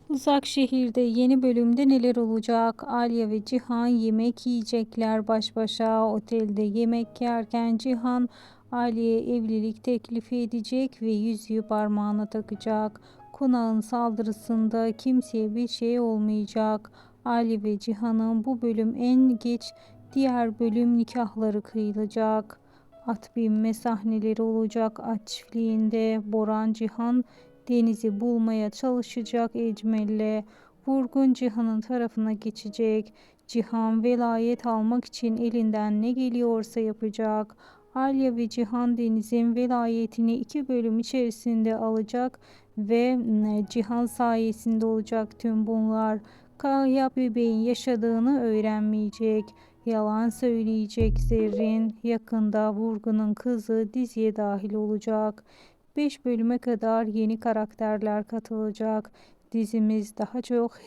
Uzak şehirde yeni bölümde neler olacak? Alya ve Cihan yemek yiyecekler baş başa. Otelde yemek yerken Cihan Alya'ya evlilik teklifi edecek ve yüzüğü parmağına takacak. Konağın saldırısında kimseye bir şey olmayacak. Alya ve Cihan'ın bu bölüm en geç diğer bölüm nikahları kıyılacak. At binme sahneleri olacak at çiftliğinde. Boran Cihan Deniz'i bulmaya çalışacak Ecmel'le. Vurgun Cihan'ın tarafına geçecek. Cihan velayet almak için elinden ne geliyorsa yapacak. Alya ve Cihan Deniz'in velayetini 2 bölüm içerisinde alacak ve Cihan sayesinde olacak tüm bunlar. Kaya bebeğin yaşadığını öğrenmeyecek. Yalan söyleyecek Zerrin. Yakında Vurgun'un kızı diziye dahil olacak. 5 bölüme kadar yeni karakterler katılacak. Dizimiz daha çok